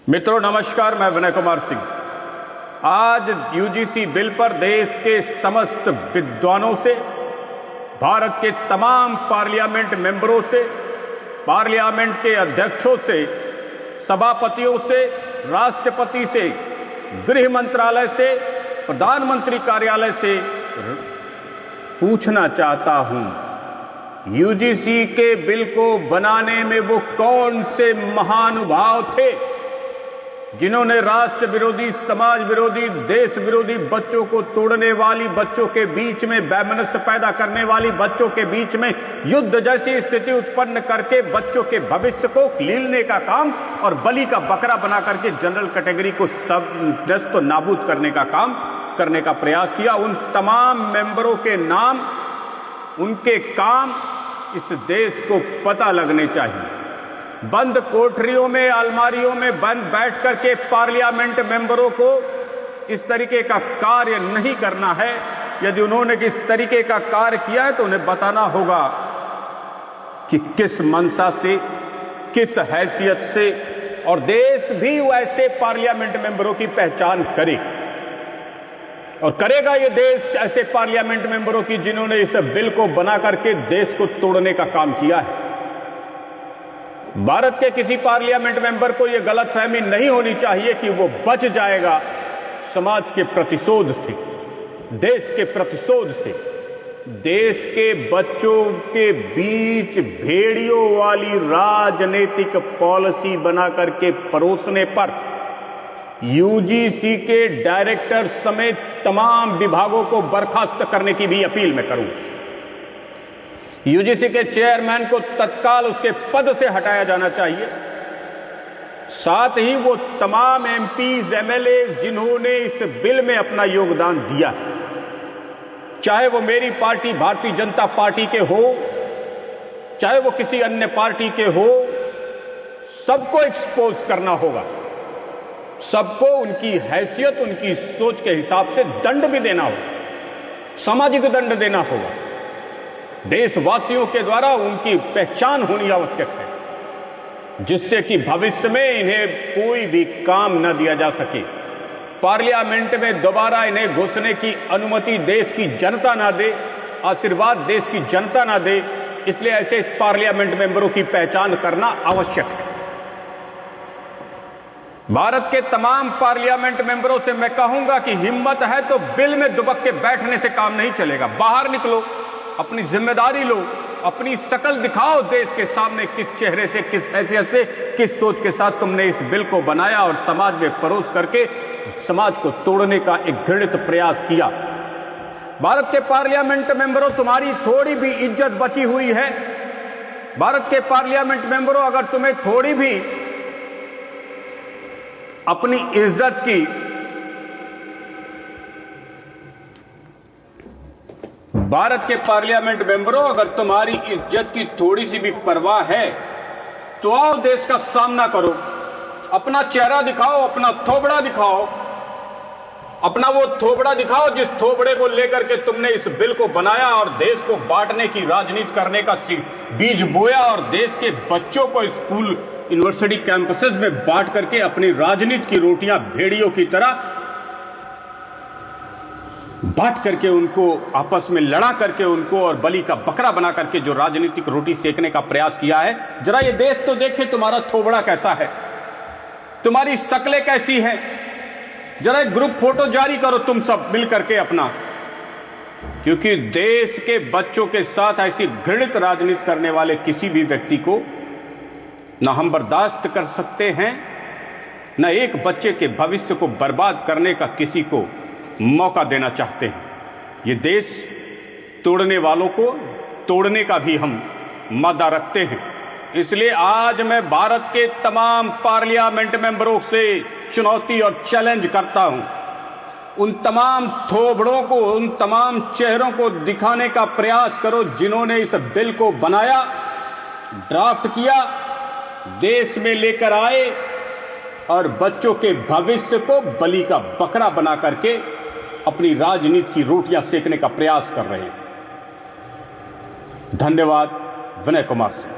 मित्रों नमस्कार, मैं विनय कुमार सिंह। आज यूजीसी बिल पर देश के समस्त विद्वानों से, भारत के तमाम पार्लियामेंट मेंबरों से, पार्लियामेंट के अध्यक्षों से, सभापतियों से, राष्ट्रपति से, गृह मंत्रालय से, प्रधानमंत्री कार्यालय से पूछना चाहता हूं, यूजीसी के बिल को बनाने में वो कौन से महानुभाव थे जिन्होंने राष्ट्र विरोधी, समाज विरोधी, देश विरोधी, बच्चों को तोड़ने वाली, बच्चों के बीच में वैमनस्य पैदा करने वाली, बच्चों के बीच में युद्ध जैसी स्थिति उत्पन्न करके बच्चों के भविष्य को लीलने का काम और बलि का बकरा बना करके जनरल कैटेगरी को सब नष्ट नाबूद करने का काम करने का प्रयास किया। उन तमाम मेंबरों के नाम, उनके काम इस देश को पता लगने चाहिए। बंद कोठरियों में, अलमारियों में बंद बैठ करके पार्लियामेंट मेंबरों को इस तरीके का कार्य नहीं करना है। यदि उन्होंने इस तरीके का कार्य किया है तो उन्हें बताना होगा कि किस मंशा से, किस हैसियत से, और देश भी ऐसे पार्लियामेंट मेंबरों की पहचान करे और करेगा ये देश ऐसे पार्लियामेंट मेंबरों की जिन्होंने इस बिल को बना करके देश को तोड़ने का काम किया है। भारत के किसी पार्लियामेंट मेंबर को यह गलतफहमी नहीं होनी चाहिए कि वो बच जाएगा समाज के प्रतिशोध से, देश के प्रतिशोध से। देश के बच्चों के बीच भेड़ियों वाली राजनीतिक पॉलिसी बना करके परोसने पर यूजीसी के डायरेक्टर समेत तमाम विभागों को बर्खास्त करने की भी अपील मैं करूंगा। यूजीसी के चेयरमैन को तत्काल उसके पद से हटाया जाना चाहिए। साथ ही वो तमाम एमपीज, एमएलए जिन्होंने इस बिल में अपना योगदान दिया, चाहे वो मेरी पार्टी भारतीय जनता पार्टी के हो, चाहे वो किसी अन्य पार्टी के हो, सबको एक्सपोज करना होगा। सबको उनकी हैसियत, उनकी सोच के हिसाब से दंड भी देना होगा, सामाजिक दंड देना होगा। देशवासियों के द्वारा उनकी पहचान होनी आवश्यक है, जिससे कि भविष्य में इन्हें कोई भी काम न दिया जा सके। पार्लियामेंट में दोबारा इन्हें घुसने की अनुमति देश की जनता ना दे, आशीर्वाद देश की जनता ना दे। इसलिए ऐसे पार्लियामेंट मेंबरों की पहचान करना आवश्यक है। भारत के तमाम पार्लियामेंट मेंबरों से मैं कहूंगा कि हिम्मत है तो बिल में दुबक के बैठने से काम नहीं चलेगा। बाहर निकलो, अपनी जिम्मेदारी लो, अपनी शकल दिखाओ देश के सामने, किस चेहरे से, किस हैसियत से, किस सोच के साथ तुमने इस बिल को बनाया और समाज में परोस करके समाज को तोड़ने का एक घृणित प्रयास किया। भारत के पार्लियामेंट मेंबरों, तुम्हारी थोड़ी भी इज्जत बची हुई है। भारत के पार्लियामेंट मेंबरों, अगर तुम्हें थोड़ी भी अपनी इज्जत की, भारत के पार्लियामेंट मेंबरों, अगर तुम्हारी इज्जत की थोड़ी सी भी परवाह है तो आओ देश का सामना करो, अपना चेहरा दिखाओ, अपना थोबड़ा दिखाओ, अपना वो थोबड़ा दिखाओ जिस थोबड़े को लेकर के तुमने इस बिल को बनाया और देश को बांटने की राजनीति करने का बीज बोया और देश के बच्चों को स्कूल, यूनिवर्सिटी कैंपसेस में बांट करके अपनी राजनीति की रोटियां भेड़ियों की तरह बांट करके उनको आपस में लड़ा करके उनको और बलि का बकरा बना करके जो राजनीतिक रोटी सेकने का प्रयास किया है। जरा ये देश तो देखे तुम्हारा थोबड़ा कैसा है, तुम्हारी शक्लें कैसी हैं। जरा एक ग्रुप फोटो जारी करो तुम सब मिल करके अपना, क्योंकि देश के बच्चों के साथ ऐसी घृणित राजनीति करने वाले किसी भी व्यक्ति को न हम बर्दाश्त कर सकते हैं, न एक बच्चे के भविष्य को बर्बाद करने का किसी को मौका देना चाहते हैं। ये देश तोड़ने वालों को तोड़ने का भी हम मादा रखते हैं। इसलिए आज मैं भारत के तमाम पार्लियामेंट मेंबरों से चुनौती और चैलेंज करता हूं, उन तमाम थोबड़ों को, उन तमाम चेहरों को दिखाने का प्रयास करो जिन्होंने इस बिल को बनाया, ड्राफ्ट किया, देश में लेकर आए और बच्चों के भविष्य को बलि का बकरा बना करके अपनी राजनीति की रोटियां सेकने का प्रयास कर रहे हैं। धन्यवाद। विनय कुमार सिंह।